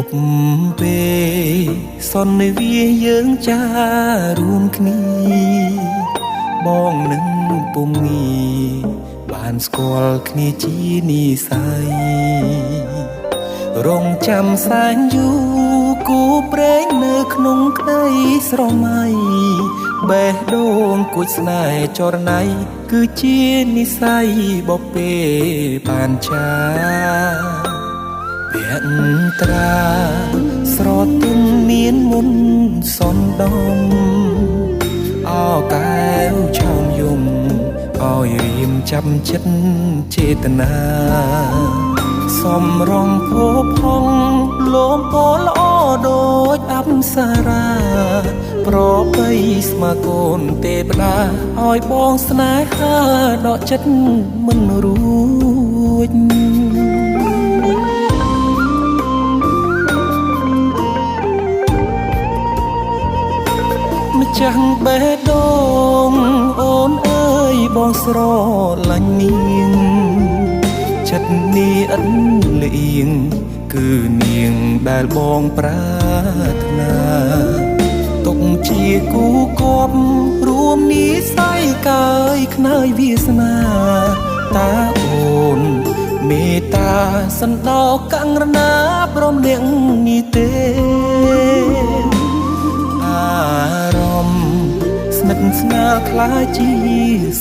ប់ពេលសន្វាយើងចារួមគ្នាបងនឹងពុំងីបានស្គាល់គ្នាជានិស័យរងចាំសែនយូរគូព្រេងនៅក្នុងក្តីស្រមៃបេះដូងគួចស្នេហ៍ចរណៃគឺជានិស័យបពេបានចាភក្ត្រាស្រទន់មានមុនសនដំអោកែវឆោមយំឲ្យរៀមចាំចិត្តចេតនាសំរងភោផុងលោមពោល្អដូចអប្សរាប្របីស្មាកូនទេវតាឲ្យបងស្នេហាដកចិត្តមិនរួចម្ចាស់បេះដូងអូនអើយបងស្រឡាញ់នាងចិត្តនេះឥតលៀងគឺនាងដែលបងប្រាថ្នាទុកជាគូគប់រួមនិស័យកាយខ្នើយវាសនាតាអូនមេត្តាសណ្ដោកង្រណាព្រមនាងនេះទេអារម្មណ៍ស្និទ្ធស្នាលខ្លាចជា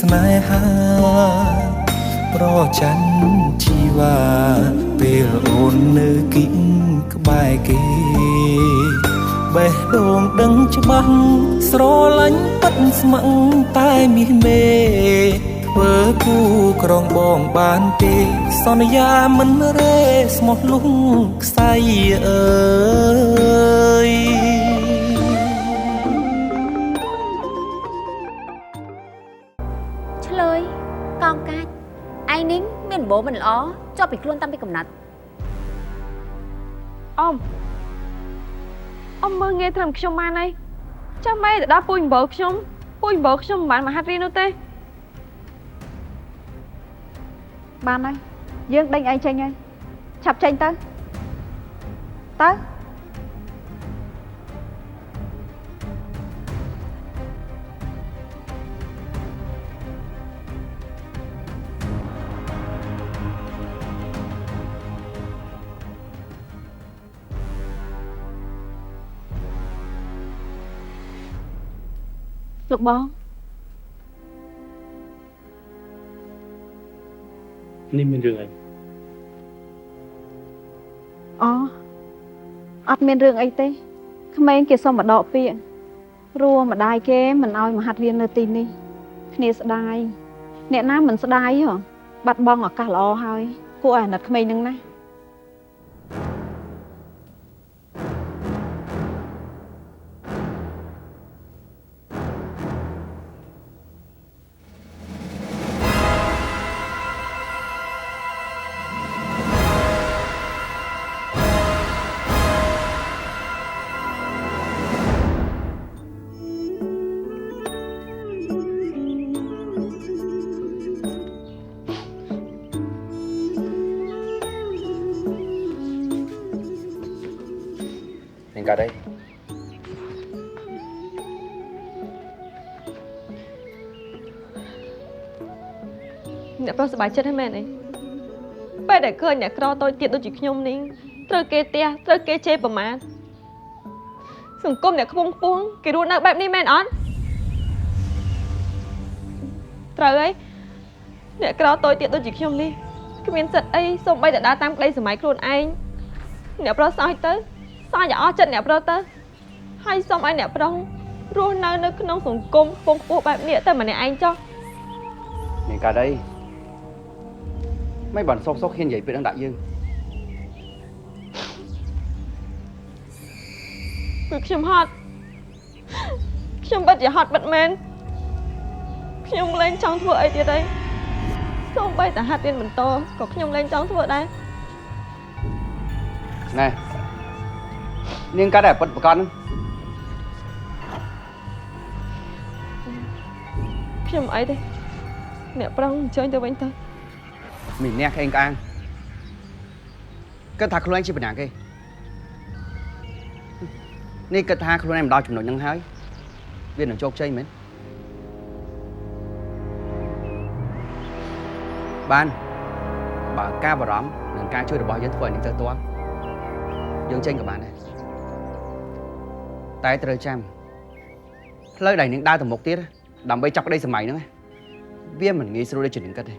ស្នេហាប្រច័ណ្ឌជីវ៉ាពេលអូននៅគិតក្បែរគេបេះដូងដឹងច្បាស់ស្រឡាញ់ពិតស្មឹងតែមាសមេធ្វើគូក្រងបងបានទេសន្យាមិនរេស្មោះលុងខ្សែអើយឆ្លើយកងកាច់ឯងនេះមានបបោមិនល្អជាប់ពីខ្លួនតាំងពីកំណត់អ៊ំមើលងាយត្រឹមខ្ញុំបានហើយចាំម៉ែទៅដល់ពូជអំបោខ្ញុំមិនបានមកហាត់រៀននោះទេបានហើយយើងដេញឯងចេញហើយឆាប់ចេញទៅលោកបងនេះមានរឿងអីអត់មានរឿងអីទេក្មេងគេសុំមកដកពាក្យរួម្ដាយគេមិនអោយមកហាត់រៀននៅទីនេះគ្នាស្ដាយអ្នកណាមិនស្ដាយបាត់បង់ឱកាសល្អហើយគួរឲ្យអាណិតក្មេងនឹងណាកាត់អីអ្នកប្រុសសប្បាយចិត្តហ្នឹងមែនទេពេលដែលឃើញអ្នកក្រតូចទៀតដូចជាខ្ញុំនេះត្រូវគេទះត្រូវគេជេរប្រមាថសង្គមអ្នកខ្ពង់ខ្ពស់គេរស់នៅបែបនេះមែនអត់ត្រូវហើយអ្នកក្រតូចទៀតដូចជាខ្ញុំនេះគ្មានសិទ្ធអីសូម្បីតែដើរតាមក្តីសម័យខ្លួនឯងអ្នកប្រុសសោះទៅសោះឲ្យអស់ចិត្តអ្នកប្រុសទៅហើយសូមឲ្យអ្នកប្រុសរស់នៅក្នុងសង្គមខ្ពង់ខ្ពស់បែបនេះតែម្នាក់ឯងចុះមានកាត់អីមិនបានសុកហ៊ាននិយាយពាក្យនឹងដាក់យើងគឺខ្ញុំហត់ខ្ញុំពិតជាហត់ពិតមែនខ្ញុំលែងចង់ធ្វើអីទៀតទេសូម្បីតែហាត់រៀនបន្តក៏ខ្ញុំលែងចង់ធ្វើដែរណែនាងកាត់តែពិតប្រកបខ្ញុំអីទេអ្នកប្រុសអញ្ជើញទៅវិញទៅមានអ្នកឯងក្អាងគិតថាខ្លួនឯងជាបណ្ណាគេ នេះគិតថាខ្លួនឯងមិនដល់ចំណុចហ្នឹងហើយវានឹងជោគជ័យមែនបានបើការបារម្ភនិងការជួយរបស់យើងធ្វើឲ្យនេះទៅទាល់យើងចេញក៏បានដែរតែត្រូវចាំផ្លូវដែលនឹងដើរទៅមុខទៀតដើម្បីចាប់ក្តីសម័យហ្នឹងវាមិនងាយស្រួលដូចជានឹងគិតទេ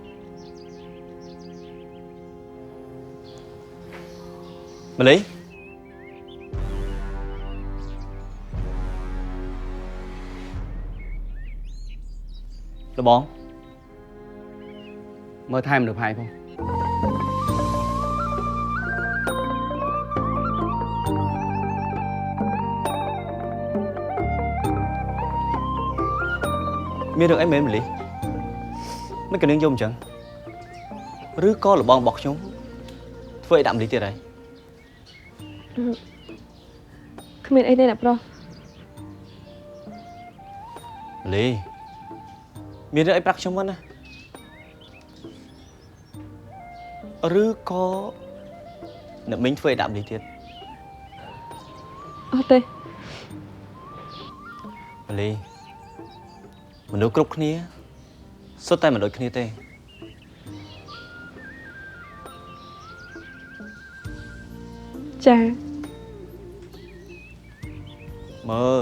ម៉ាលីលបងមើលថែមនុស្សផាយផងមានរឿងអីមែនម៉ាលីមិនក៏នឹងយំអញ្ចឹងឬក៏លបងរបស់ខ្ញុំធ្វើឲ្យដាក់ម៉ាលីទៀតហើយគ្មានអីទេអ្នកប្រុសម៉ាលីមានរឿងអីប្រាប់ខ្ញុំមិនណាឬក៏អ្នកមីងធ្វើឲ្យដាក់ម៉ាលីទៀតអត់ទេម៉ាលីមនុស្សគ្រប់គ្នាសុទ្ធតែមិនដូចគ្នាទេចាមើល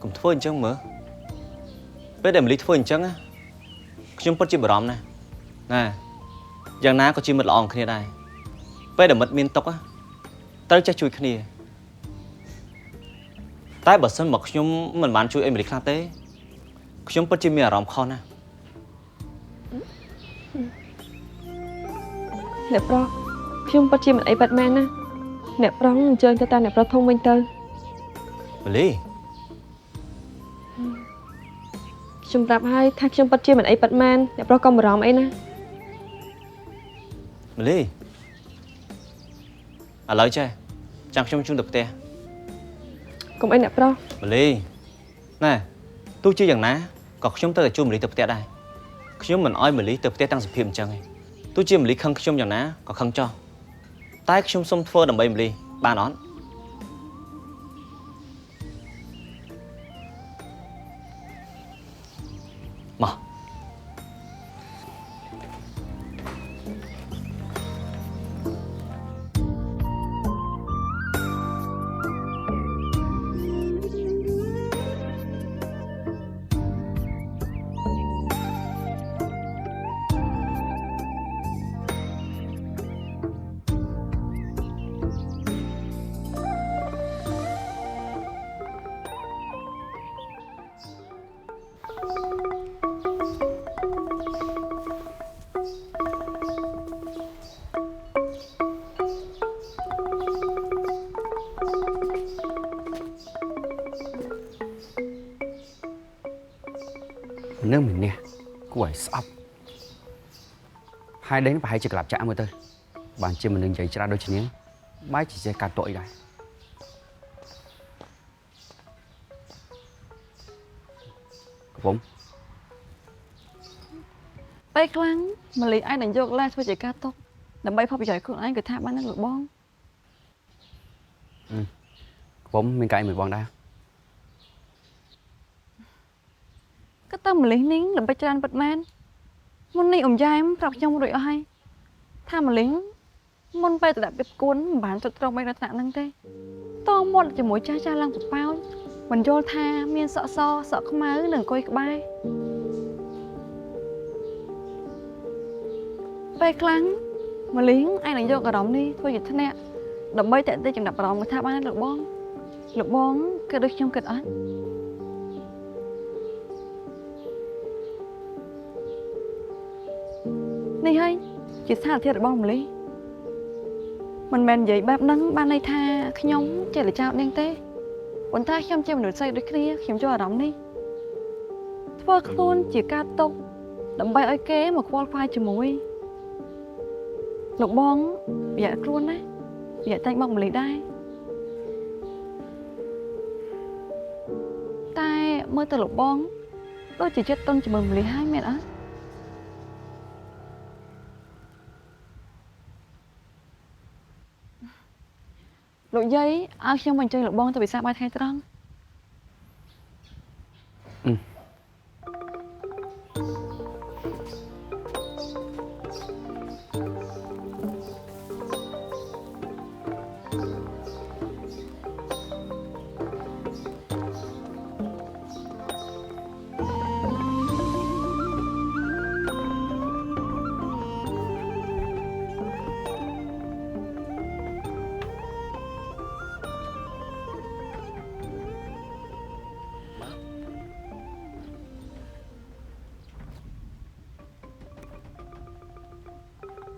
កុំធ្វើអញ្ចឹងមើលពេលដែលម៉ាលីធ្វើអញ្ចឹងខ្ញុំពិតជាបារម្ភណាស់ណាយ៉ាងណាក៏ជាមិត្តល្អគ្នាដែរពេលដែលមិត្តមានទុក្ខត្រូវចេះជួយគ្នាតែបើសិនមកខ្ញុំមិនបានជួយអីម៉ាលីខ្លះទេខ្ញុំពិតជាមានអារម្មណ៍ខុសណាស់អ្នកប្រុសខ្ញុំពិតជាមិនអីបាត់មែនណាអ្នកប្រុសអញ្ជើញទៅតាមអ្នកប្រុសធំវិញទៅម៉ាលីខ្ញុំប្រាប់ហើយថាខ្ញុំពិតជាមិនអីបាត់មែនអ្នកប្រុសកុំបារម្ភអីណាម៉ាលីឥឡូវចេះចាំខ្ញុំជូនទៅផ្ទះកុំអីអ្នកប្រុសម៉ាលីណែទោះជាយ៉ាងណាក៏ខ្ញុំទៅតែជួបម៉ាលីទៅផ្ទះដែរខ្ញុំមិនអោយម៉ាលីទៅផ្ទះតាំងសភាពអញ្ចឹងឯងទោះជាម៉ាលីខឹងខ្ញុំយ៉ាងណាក៏ខឹងចោះតែខ្ញុំសុំធ្វើដើម្បីម៉ាលីបានអត់មកនឹងម្នាក់គួរឲ្យស្អប់ហើយដេញប្រហែលជាក្លាប់ចាក់មើលទៅបានជាមនុស្សនិយាយច្រើនដូចគ្នាបែរជាចេះកាត់តក់អីដែរកំពុងពេលខ្លាំងម៉ាលីឯងនឹងយកឡាធ្វើជាការຕົកដើម្បីផលប្រយោជន៍ខ្លួនឯងគឺថាបានណាលោកបងកំពុងមានកាយមួយបងដែរក៏តាមម៉ាលីនេះល្បិចច្រើនពិតមែនមុននេះអ៊ំយ៉ែមប្រាប់ខ្ញុំរួចអស់ហើយថាម៉ាលីមុនពេលទៅដាក់ពីគួនមិនបានចុចត្រង់បែបរថ្នាក់ហ្នឹងទេតមាត់ជាមួយចាស់ចាស់ឡើងប្រប៉ោចមិនយល់ថាមានសក់សសក់ខ្មៅនិងអង្គុយក្បែរពេលខ្លាំងម៉ាលីឯងនឹងយកអារម្មណ៍នេះធ្វើជាថ្នាក់ដើម្បីតេតិចចំណាប់អារម្មណ៍ថាបានលោកបងគឺដូចខ្ញុំគិតអត់នេះហើយជាស្ថានភាពរបស់ម៉ាលីមិនមែននិយាយបែបហ្នឹងបានន័យថាខ្ញុំចេះតែចោទនាងទេប៉ុន្តែខ្ញុំជាមនុស្សស្រីដូចគ្នាខ្ញុំចូលអារម្មណ៍នេះធ្វើខ្លួនជាការຕົកដើម្បីឲ្យគេមកខ្វល់ខ្វាយជាមួយលោកបងប្រយ័ត្នខ្លួនណាប្រយ័ត្នតែងមកម៉ាលីដែរតែមើលទៅលោកបងដូចជាចិត្តទុនជាមួយម៉ាលីហើយមែនអត់ លោកយាយឲ្យខ្ញុំបញ្ជើញលោកបងទៅពិសាបាយថ្ងៃត្រង់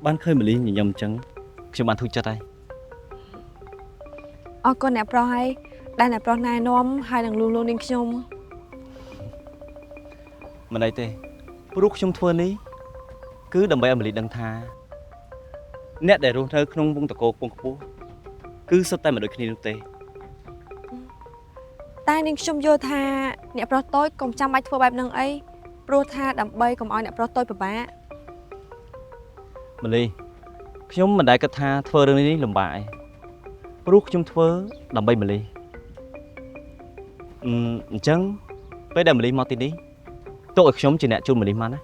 បានឃើញម្លីញញឹមអញ្ចឹងខ្ញុំបានធូរចិត្តហើយ អរគុណអ្នកប្រុសហើយដែលអ្នកប្រុសណែនាំហើយនឹងលួងលោមនាងខ្ញុំ មិនអីទេព្រោះខ្ញុំធ្វើនេះគឺដើម្បីឲ្យម្លីដឹងថាអ្នកដែលរស់នៅក្នុងវងតកោពងខ្ពស់គឺសុទ្ធតែមិនដូចគ្នានោះទេ តែនាងខ្ញុំយល់ថាអ្នកប្រុសតូចកុំចាំបាច់ធ្វើបែបហ្នឹងអីព្រោះថាដើម្បីកុំឲ្យអ្នកប្រុសតូចពិបាក ម្លីខ្ញុំមិនដែលគិតថាធ្វើរឿងនេះលំបាកឯងព្រោះខ្ញុំធ្វើដើម្បីម្លីអញ្ចឹងពេលដែលម្លីមកទីនេះទុកឲ្យខ្ញុំជាអ្នកជូនម្លីមកណា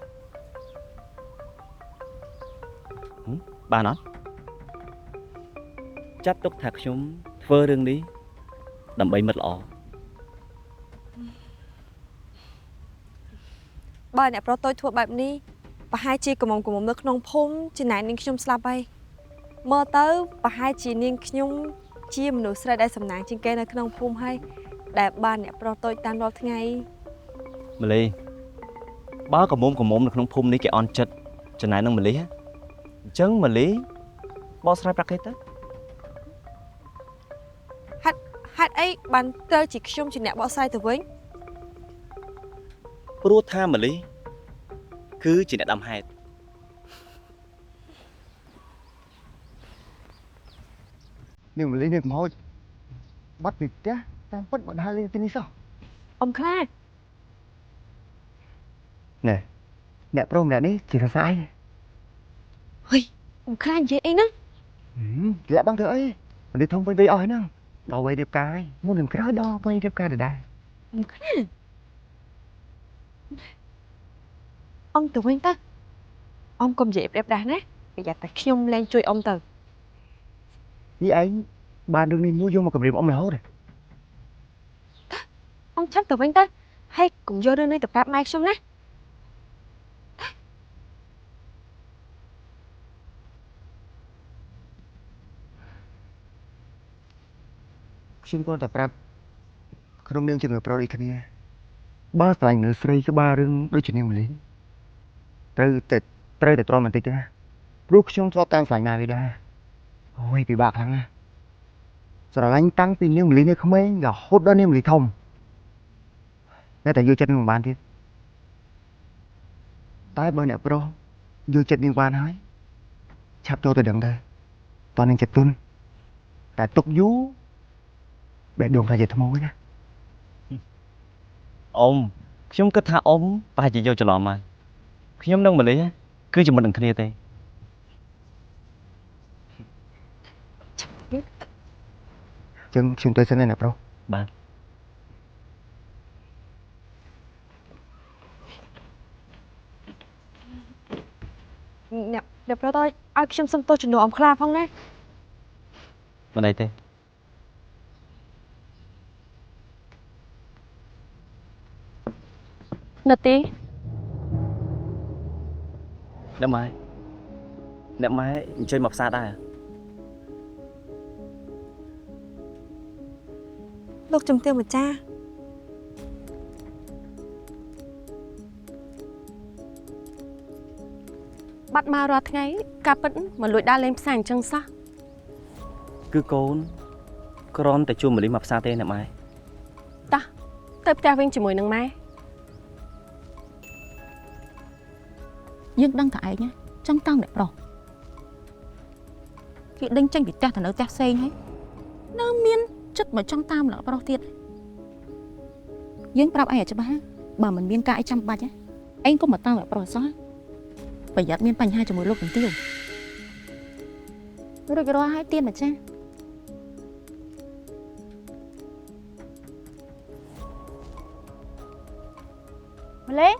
បានអត់ចាត់ទុកថាខ្ញុំធ្វើរឿងនេះដើម្បីមិត្តល្អ បើអ្នកប្រុសតូចធ្វើបែបនេះប្រហែលជាកំមុំនៅក្នុងភូមិជាណែនាងខ្ញុំស្លាប់ហើយមើលទៅប្រហែលជានាងខ្ញុំជាមនុស្សស្រីដែលសំណាងជាងគេនៅក្នុងភូមិហើយដែលបានអ្នកប្រុសតូចតាមរាល់ថ្ងៃ ម្លីបើកំមុំនៅក្នុងភូមិនេះគេអន់ចិត្តចំណែកនឹងម្លីអញ្ចឹងម្លីបកស្រាយប្រាក់គេទៅ ហេតុអីបានត្រូវជាខ្ញុំជាអ្នកបកស្រាយទៅវិញ ព្រោះថាម្លីគឺជាអ្នកដាំហេតុ នាងម្លីនេះកំហុសបាត់ពីផ្ទះតាមពិតមកដើរលេងទីនេះសោះ អ៊ំខ្លា ណែអ្នកប្រុសម្នាក់នេះជាសរសៃ ហុយអ៊ំខ្លានិយាយអីហ្នឹង លាក់បងធ្វើអីមិនធំពេញពេកអស់ហ្នឹងដល់វ័យរៀបការហើយមុននឹងក្រោយដល់វ័យរៀបការដដែល អ៊ំខ្លាអ៊ំទៅវិញទៅអ៊ំកុំនិយាយប្រាប់ដាស់ណាប្រយ័ត្នតែខ្ញុំលែងជួយអ៊ំទៅ នេះឯងបានរឿងនេះមួយយកមកគម្រាមអ៊ំរហូត អ៊ំឆាប់ទៅវិញទៅហើយកុំយករឿងនេះទៅប្រាប់ម៉ែខ្ញុំណា ខ្ញុំគាត់តែប្រាប់ក្នុងនាងជាngườiប្រុសដូចគ្នាបើស្វែងនៅស្រីក្បាលរឿងដូចជានាងម្លីត្រូវតែទ្រាំបន្តិចទៅណាព្រោះខ្ញុំធ្លាប់តាមស្វែងណាវាដែរអូយពិបាកខ្លាំងណាស់ស្រឡាញ់តាំងពីនាងម្លីនៅក្មេងរហូតដល់នាងម្លីធំតែយកចិត្តនឹងបានទៀតតែបើអ្នកប្រុសយកចិត្តនាងបានហើយឆាប់ចូលទៅដឹងទៅតោះនាងចិត្តទុនតែទុកយូរបែរដងថាជាថ្មវិញណា អ៊ំខ្ញុំគិតថាអ៊ំប្រហែលជាយកច្រឡំហើយខ្ញុំនឹងម្លីគឺជាមិត្តនឹងគ្នាទេ ចឹងខ្ញុំទៅសិនណាអ្នកប្រុស បាទ អ្នកប្រុសតើឲ្យខ្ញុំសុំទោសជំនួសអ៊ំខ្លាផងណា មិនអីទេ នាទី អ្នកម៉ែអញ្ជើញមកផ្សារដែរ លោកជំទាវម្ចាស់បាត់មករាល់ថ្ងៃការពិតមិនលួចដើរលេងផ្សារអញ្ចឹងសោះ គឺកូនគ្រាន់តែជួម្លីមកផ្សារទេអ្នកម៉ែ តោះទៅផ្ទះវិញជាមួយនឹងម៉ែ យើងដឹងតែឯងណាចង់តាមអ្នកប្រុសគេដេញចេញពីផ្ទះទៅនៅផ្ទះផ្សេងហើយនៅមានចិត្តមកចង់តាមអ្នកប្រុសទៀតយើងប្រាប់ឯងឲ្យច្បាស់បើមិនមានការអីចាំបាច់ឯងកុំមកតាមអ្នកប្រុសសោះប្រយ័ត្នមានបញ្ហាជាមួយលោកជំទាវរួចរាល់ហើយទៀនម្ចាស់ លេង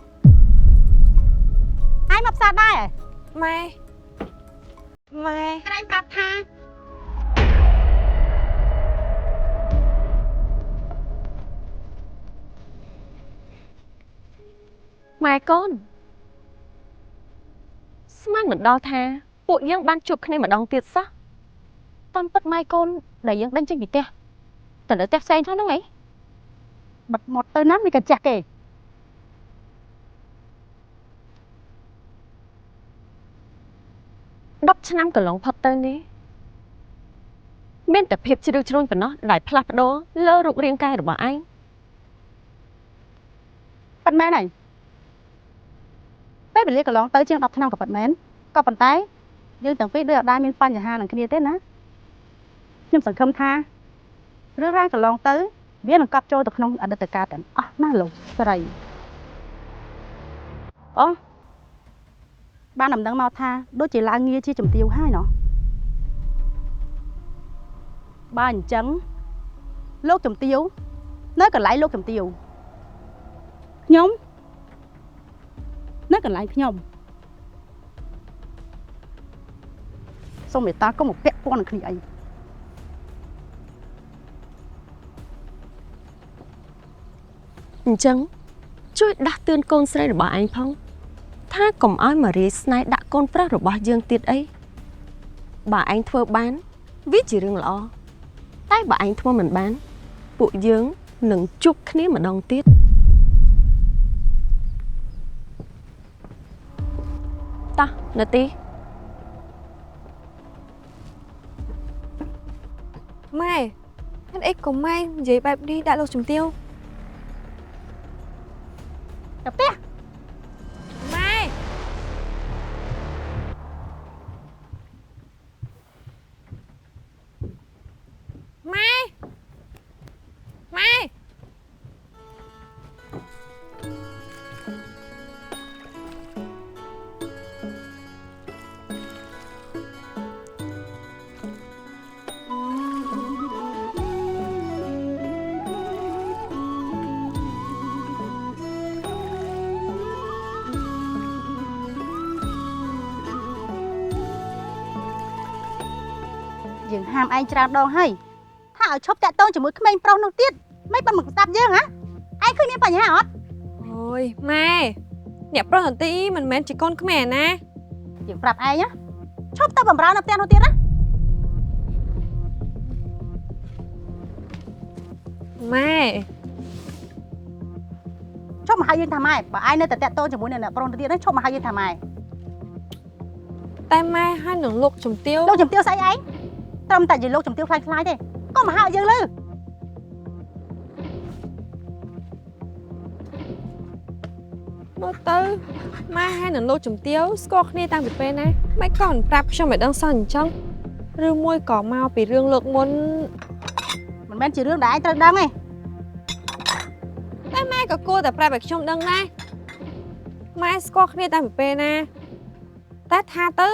ឯងមកផ្សារដែរ ម៉ែម៉ែ ឯងប្រាប់ថាម៉ែកូនស្មានមិនដល់ថាពួកយើងបានជួបគ្នាម្ដងទៀតសោះតាមពិតម៉ែកូនដែលយើងដេញចេញពីផ្ទះតែនៅផ្ទះផ្សេងហ្នឹងអីបាត់មកទៅណាមិនក៏ចាស់គេ10ឆ្នាំកន្លងផុតទៅនេះមានតែភាពជ្រាវជ្រួញប៉ុណ្ណោះដែលផ្លាស់ប្ដូរលើរូបរាងកាយរបស់ឯងប៉ិតមែនហើយពេលវេលាកន្លងទៅជាង10ឆ្នាំក៏ប៉ិតមែនក៏ប៉ុន្តែយើងទាំងពីរដូចអត់ដែលមានបញ្ហានឹងគ្នាទេណាខ្ញុំសង្ឃឹមថារឿងរ៉ាវកន្លងទៅវានឹងកប់ចូលទៅក្នុងអតីតកាលទាំងអស់ណាលោកស្រីអូបានដំណឹងមកថាដូចជាឡើងងារជាជំទាវហើយណោះបើអញ្ចឹងលោកជំទាវនៅកន្លែងលោកជំទាវខ្ញុំនៅកន្លែងខ្ញុំសូមមេត្តាកុំមកពាក់ព័ន្ធនឹងគ្នាអីអញ្ចឹងជួយដាស់តឿនកូនស្រីរបស់ឯងផងថាកុំឲ្យមករាយស្នេហ៍ដាក់កូនប្រុសរបស់យើងទៀតអីបើឯងធ្វើបានវាជារឿងល្អតែបើឯងធ្វើមិនបានពួកយើងនឹងជួបគ្នាម្ដងទៀតតោះនាទីម៉ែហេតុអីក៏ម៉ែនិយាយបែបនេះដាក់លោកជំទាវទៅផ្ទះម៉ែម៉ែម៉ែយើងហាមឯងច្រើនដងហើយថាឲ្យឈប់តាក់ទងជាមួយក្មេងប្រុសនោះទៀតមិនបានមកស្ដាប់យើងហ៎ឯងឃើញមានបញ្ហាអត់អូយម៉ែអ្នកប្រុសនទីមិនមែនជាកូនខ្មែរណាយើងប្រាប់ឯងណាឈប់ទៅបំរើនៅផ្ទះនោះទៀតណាម៉ែឈប់មកហៅយើងថាម៉ែបើឯងនៅតែតាក់ទងជាមួយអ្នកប្រុសនោះទៀតណាឈប់មកហៅយើងថាម៉ែតែម៉ែហើយនឹងលោកជំទាវលោកជំទាវស្អីឯងត្រឹមតែជាលោកជំទាវខ្លាចទេក៏មកហៅយើងលើមើលទៅម៉ែហើយនឹងលោកជំទាវស្គាល់គ្នាតាំងពីពេលណាមិនក៏មិនប្រាប់ខ្ញុំឲ្យដឹងសោះអញ្ចឹងឬមួយក៏មកពីរឿងលើកមុនមិនមែនជារឿងដែលឯងត្រូវដឹងទេតែម៉ែក៏គួរតែប្រាប់ឲ្យខ្ញុំដឹងដែរម៉ែស្គាល់គ្នាតាំងពីពេលណាតែថាទៅ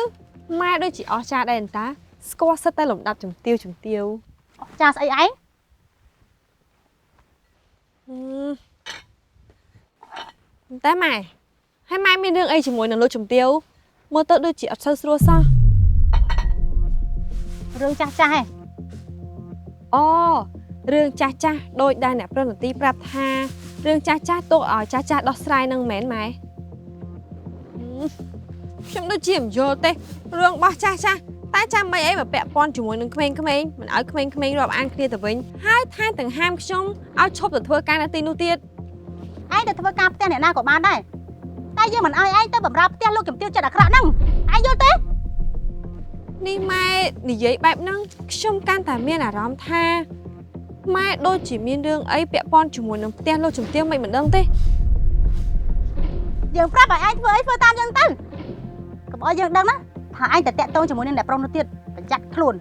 ម៉ែដូចជាអស់ចាដែរតាស្គាល់សិតតែលំដាប់ជំទាវអស់ចាស្អីឯងតែម៉ែហើយម៉ែមានរឿងអីជាមួយនឹងលោកជំទាវមើលទៅដូចជាអត់សូវស្រួលសោះរឿងចាស់ឯងអូរឿងចាស់ដូចដែលអ្នកប្រណទីប្រាប់ថារឿងចាស់ទុកឲ្យចាស់ដោះស្រាយនឹងមែនម៉ែខ្ញុំដូចជាមិនយល់ទេរឿងរបស់ចាស់តែចាំមិនអីមកពាក់ព័ន្ធជាមួយនឹងក្មេងៗមិនឲ្យក្មេងៗរាប់អានគ្នាទៅវិញហើយថែមទាំងហាមខ្ញុំឲ្យឈប់ទៅធ្វើការនៅទីនោះទៀតឯងទៅធ្វើការផ្ទះអ្នកណាក៏បានដែរតែយើងមិនឲ្យឯងទៅបម្រើផ្ទះលោកជំទាវចិត្តអាក្រក់ហ្នឹងឯងយល់ទេនេះម៉ែនិយាយបែបហ្នឹងខ្ញុំកាន់តែមានអារម្មណ៍ថាម៉ែដូចជាមានរឿងអីពាក់ព័ន្ធជាមួយនឹងផ្ទះលោកជំទាវមិនដឹងទេយើងប្រាប់ឲ្យឯងធ្វើអីធ្វើតាមយើងទៅកុំឲ្យយើងដឹងណាថាឯងតែតាក់ទងជាមួយនឹងអ្នកប្រុសនោះទៀតប្រយ័ត្នខ្លួន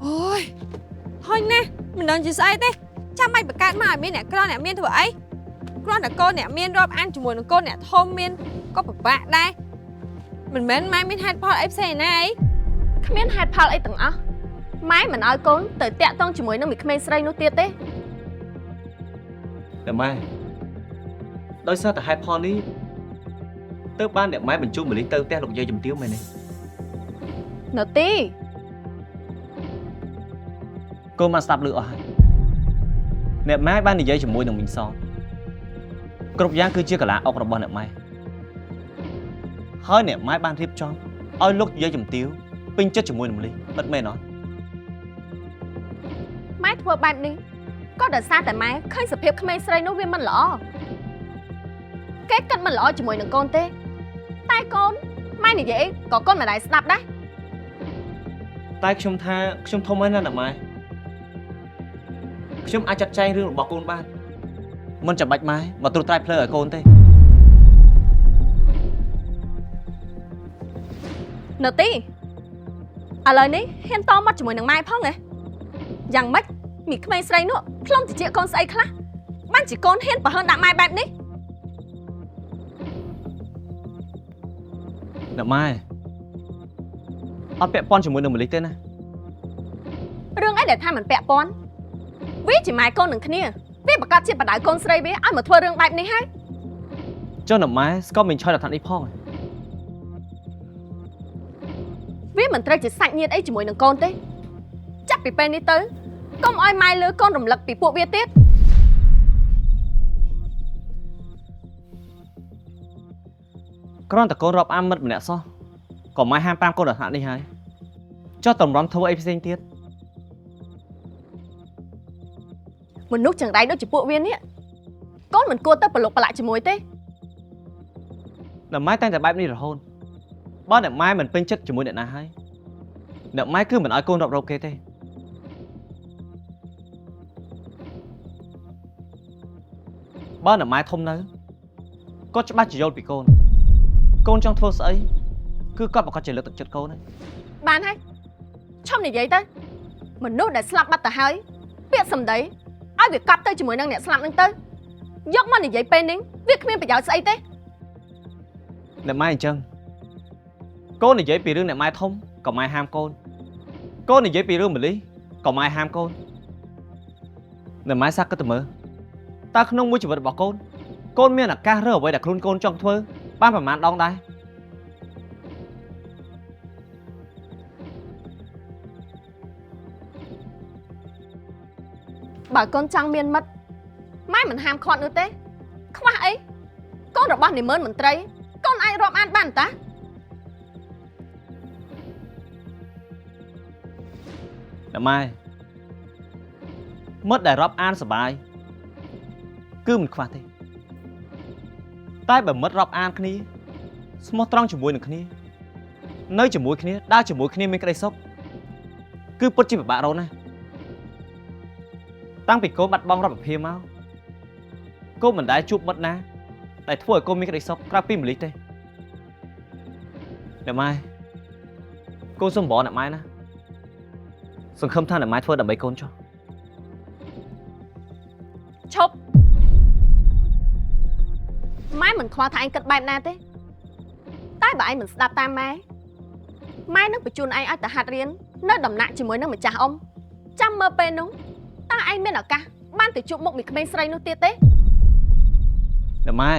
អូយហុញណាមិនដឹងជាស្អីទេចាំមិនបង្កើតមកឲ្យមានអ្នកក្រអ្នកមានធ្វើអីគ្រាន់តែកូនអ្នកមានរាប់អានជាមួយនឹងកូនអ្នកធំមានក៏ពិបាកដែរមិនមែនម៉ែមានហេតុផលអីផ្សេងណាអីគ្មានហេតុផលអីទាំងអស់ម៉ែមិនឲ្យកូនទៅតាក់ទងជាមួយនឹងមីក្មេងស្រីនោះទៀតទេតែម៉ែ ដោយសារតែហេតុផលនេះទើបបានអ្នកម៉ែបញ្ជូនមលីទៅផ្ទះលោកយាយជំទាវមែនទេ នៅទី កូនបានស្ដាប់ឮអស់ហើយអ្នកម៉ែបាននិយាយជាមួយនឹងមីងសគ្រប់យ៉ាងគឺជាកលាអុករបស់អ្នកម៉ែហើយអ្នកម៉ែបានរៀបចំឲ្យលោកយាយជំទាវពេញចិត្តជាមួយនឹងមលីពិតមែនអត់ ម៉ែធ្វើបែបនេះក៏ដោយសារតែម៉ែឃើញសភាពក្មេងស្រីនោះវាមិនល្អគេគិតមិនល្អជាមួយនឹងកូនទេតែកូនម៉ែនិយាយក៏កូនមិនដែលស្ដាប់ដែរ តែខ្ញុំថាខ្ញុំធំហើយណាអ្នកម៉ែខ្ញុំអាចចាត់ចែងរឿងរបស់កូនបានមិនចាំបាច់ម៉ែមកត្រួតត្រែផ្លូវឲ្យកូនទេ នៅទីឥឡូវនេះហ៊ានតមកជាមួយនឹងម៉ែផងហ៎យ៉ាងម៉េចមីក្មេងស្រីនោះផ្លុំតិចកូនស្អីខ្លះបានជាកូនហ៊ានប្រហើនដាក់ម៉ែបែបនេះ អ្នកម៉ែអត់ពាក់ព័ន្ធជាមួយនឹងមលីទេណា រឿងអីដែលថាមិនពាក់ព័ន្ធវាជាម៉ែកូននឹងគ្នាវាប្រកាសជាបដៅកូនស្រីវាឲ្យមកធ្វើរឿងបែបនេះហើយ ចុះអ្នកម៉ែស្គមមិនឆយដល់ឋាននេះផង វាមិនត្រូវជាសាច់ញាតិអីជាមួយនឹងកូនទេចាប់ពីពេលនេះទៅកុំឲ្យម៉ែលើកូនរំលឹកពីពួកវាទៀត គ្រាន់តែកូនរាប់អានមិត្តម្នាក់សោះក៏ម៉ែហាម5កូនដល់ថ្នាក់នេះហើយចុះតម្រាំធ្វើអីផ្សេងទៀត មនុស្សចង្រៃដូចជាពួកវានេះកូនមិនគួរទៅប្រឡុកប្រឡាក់ជាមួយទេ អ្នកម៉ែតែងតែបែបនេះរហូតបើអ្នកម៉ែមិនពេញចិត្តជាមួយអ្នកណាហើយអ្នកម៉ែគឺមិនឲ្យកូនរាប់រកគេទេបើអ្នកម៉ែធំនៅគាត់ច្បាស់ជាយល់ពីកូនកូនចង់ធ្វើស្អីគឺគាត់ប្រកាសជាលើកទឹកចិត្តកូនហើយ បានហើយឈប់និយាយទៅមនុស្សដែលស្លាប់បាត់ទៅហើយពាក្យសម្ដីឲ្យវាកប់ទៅជាមួយនឹងអ្នកស្លាប់នឹងទៅយកមកនិយាយពេលនេះវាគ្មានប្រយោជន៍ស្អីទេ អ្នកម៉ែអញ្ចឹងកូននិយាយពីរឿងអ្នកម៉ែធំក៏ម៉ែហាមកូនកូននិយាយពីរឿងមលីក៏ម៉ែហាមកូនអ្នកម៉ែសាកគិតទៅមើលតើក្នុងមួយជីវិតរបស់កូនកូនមានឱកាសរើសអ្វីដែលខ្លួនកូនចង់ធ្វើបានប្រហែលដងដែរ បើកូនចង់មានមិត្តម៉ែមិនហាមឃាត់នោះទេខ្វះអីកូនរបស់និមឺនមន្ត្រីកូនអាចរាប់អានបានតា អ្នកម៉ែមិត្តដែលរាប់អានសប្បាយគឺមិនខ្វះទេតែបើមិត្តរាប់អានគ្នាស្មោះត្រង់ជាមួយនឹងគ្នានៅជាមួយគ្នាដើរជាមួយគ្នាមានក្តីសុខគឺពិតជាពិបាករកណាស់តាំងពីកូនបាត់បង់រដ្ឋភាពមកកូនមិនដែលជួបមិត្តណាដែលធ្វើឲ្យកូនមានក្តីសុខក្រៅពីម្លិះទេអ្នកម៉ែកូនសុំបងអ្នកម៉ែណាសង្ឃឹមថាអ្នកម៉ែធ្វើដើម្បីកូនចុះ ឈប់ម៉ែមិនខ្វល់ថាឯងគិតបែបណាទេតែបើឯងមិនស្ដាប់តាមម៉ែនឹងបញ្ជូនឯងឲ្យទៅហាត់រៀននៅដំណាក់ជាមួយនឹងម្ចាស់អ៊ំចាំមើលពេលនោះតើឯងមានឱកាសបានទៅជួបមុខមីក្មេងស្រីនោះទៀតទេ អ្នកម៉ែ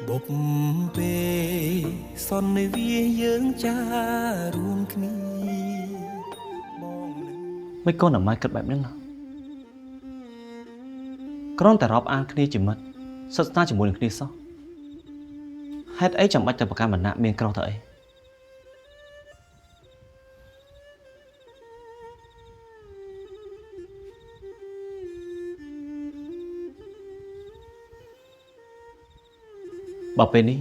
បុកពេលសន្និវាយើងចារួមគ្នាបងនឹង មិនកូនអ្នកម៉ែគិតបែបហ្នឹងណាគ្រាន់តែរាប់អានគ្នាជាមិត្តសិក្សាជាមួយនឹងគ្នាសោះហេតុអីចាំបាច់ទៅប្រកាន់វណ្ណៈមានក្រោះទៅអីបើពេលនេះ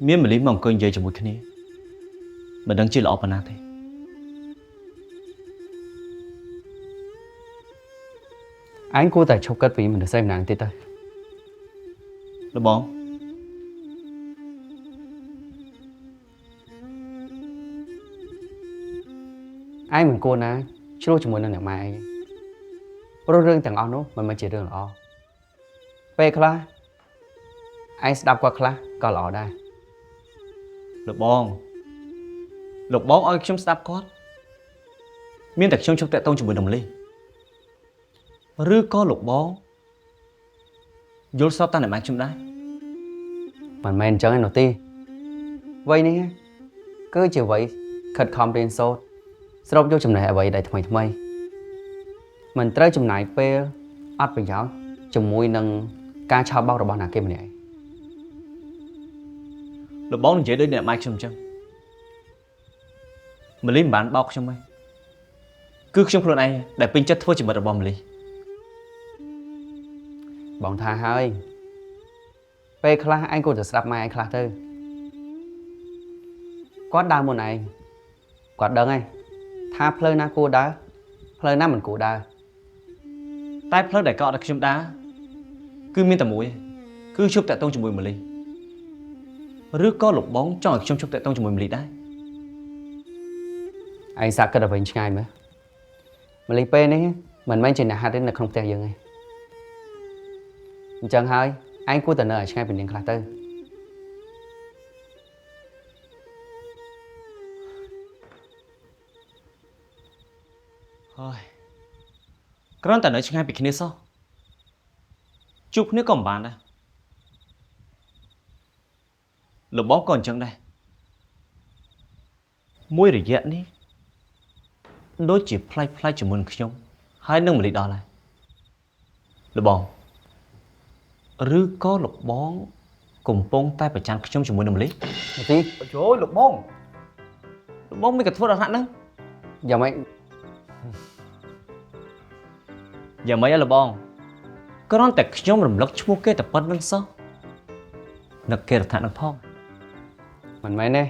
មានមលីមកអង្គុយនិយាយជាមួយគ្នាមិនដឹងជាល្អប៉ុណ្ណាទេ anh cô tại chụp cất vì mình được xem nàng tí tới លោកបង anh mình côណាជ្រុះជាមួយនឹងអ្នកម៉ែឯងព្រោះរឿងទាំងអស់នោះមិនមែនជារឿងល្អពេលខ្លះឯងស្ដាប់គាត់ខ្លះក៏ល្អដែរ លោកបងឲ្យខ្ញុំស្ដាប់គាត់មានតែខ្ញុំជប់តាក់ទងជាមួយនឹងលីឬក៏លោកបងយល់សពតាមអ្នកម៉ែខ្ញុំដែរ មិនមែនអញ្ចឹងឯនោះទេវ័យនេះគឺជាវ័យខិតខំរៀនសូត្រស្រូបយកចំណេះអ្វីដែលថ្មីមិនត្រូវចំណាយពេលអត់ប្រយោជន៍ជាមួយនឹងការឆោបបោករបស់អ្នកគេម្នាក់ឯង លោកបងនិយាយដូចអ្នកម៉ែខ្ញុំអញ្ចឹងម៉ាលីមិនបានបោកខ្ញុំទេគឺខ្ញុំខ្លួនឯងដែលពេញចិត្តធ្វើជាមិត្តរបស់ម៉ាលី បងថាហើយពេលខ្លះឯងគួរតែស្ដាប់ម៉ែឯងខ្លះទៅគាត់ដើរមុនឯងគាត់ដឹងហើយថាផ្លូវណាគួរដើរផ្លូវណាមិនគួរដើរ តែផ្លូវដែលគាត់ឲ្យខ្ញុំដើរគឺមានតែមួយគឺជប់តាក់ទងជាមួយម៉ាលីឬក៏លោកបងចង់ឲ្យខ្ញុំជប់តាក់ទងជាមួយម៉ាលីដែរ ឯងសាកគិតឲ្យវិញឆ្ងាយមើលម៉ាលីពេលនេះមិនមែនជាអ្នកហាត់ទេនៅក្នុងផ្ទះយើងទេអញ្ចឹងហើយឯងគួរតែនៅឲ្យឆ្ងាយពីនាងខ្លះទៅ ហើយគ្រាន់តែនៅឆ្ងាយពីគ្នាសោះជួបគ្នាក៏មិនបានដែរលោកបងក៏អញ្ចឹងដែរមួយរយៈនេះដូចជាផ្លែកជាមួយនឹងខ្ញុំហើយនឹងម៉ាលីដល់ដែរលោកបងឬក៏លោកបងកំពុងតែប្រចាំខ្ញុំជាមួយនឹងម៉ាលី ទី ចូលលោកបងមិនក៏ធ្វើដល់ថ្នាក់ហ្នឹង យ៉ាងម៉េច យ៉ាងម៉េចលោកបងគ្រាន់តែខ្ញុំរំលឹកឈ្មោះគេតែប៉ុណ្្នឹងសោះនឹកគេរដ្ឋនឹងផង មិនមែនទេ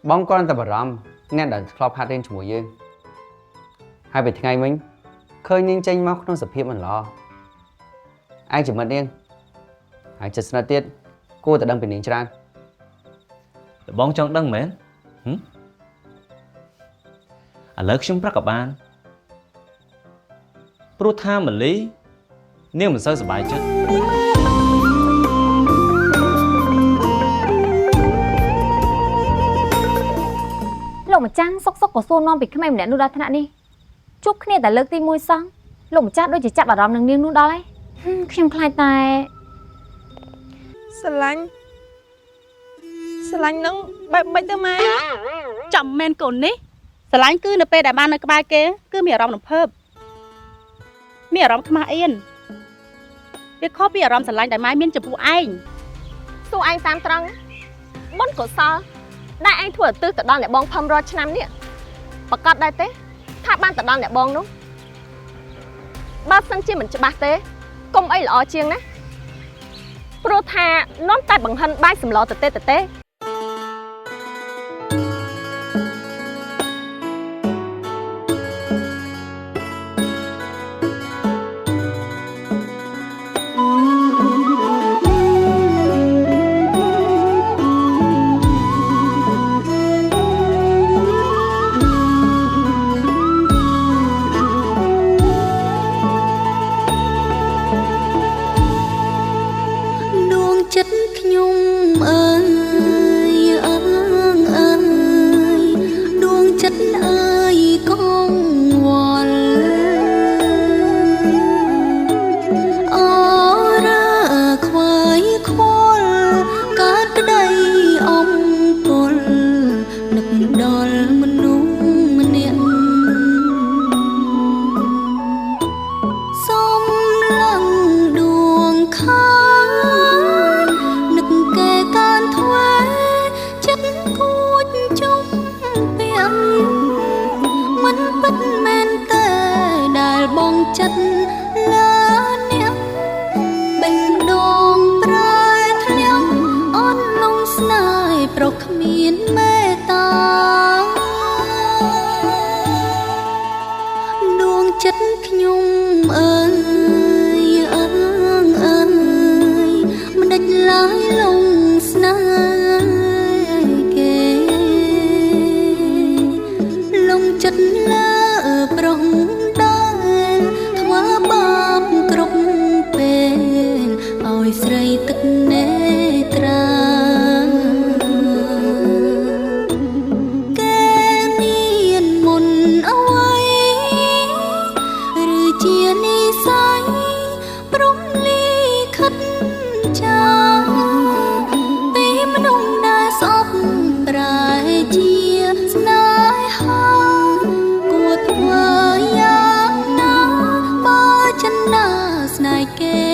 បងគ្រាន់តែបារម្ភអ្នកដែលធ្លាប់ហាត់រៀនជាមួយយើងហើយពេលថ្ងៃមិញឃើញនាងចេញមកក្នុងសភាពមិនល្អឯងជាមិត្តនាងហើយចិត្តស្និទ្ធទៀតគួរតែដឹងពីនាងច្រើន លោកបងចង់ដឹងមែនឥឡូវខ្ញុំប្រាប់ក៏បានព្រោះថាម៉ាលីនាងមិនសូវសប្បាយចិត្ត លោកម្ចាស់សុកក៏សួរនាំពីក្មេងម្នាក់នោះដល់ថ្នាក់នេះជួបគ្នាតែលើកទី1សោះលោកម្ចាស់ដូចជាចាប់អារម្មណ៍នឹងនាងនោះដល់ហើយខ្ញុំខ្លាចតែ ស្រឡាញ់នឹងបែបមិនទៅម៉ែ ចាំមែនកូននេះស្រឡាញ់គឺនៅពេលដែលបាននៅក្បែរគេគឺមានអារម្មណ៍រំភើបមានអារម្មណ៍ខ្មាស់អៀនវាខុសពីអារម្មណ៍ស្រឡាញ់ដែលម៉ែមានចំពោះឯង សួរឯងតាមត្រង់បុណ្យកុសលដែលឯងធ្វើឧទ្ទិសទៅដល់អ្នកបងផឹមរាល់ឆ្នាំនេះប្រកាសដែរទេថាបានទៅដល់អ្នកបងនោះបើសិនជាមិនច្បាស់ទេកុំអីល្អជាងណាព្រោះថានាំតែបង្ហិនបាយសម្លទៅទេ ចិត្តខ្ញុំ គេ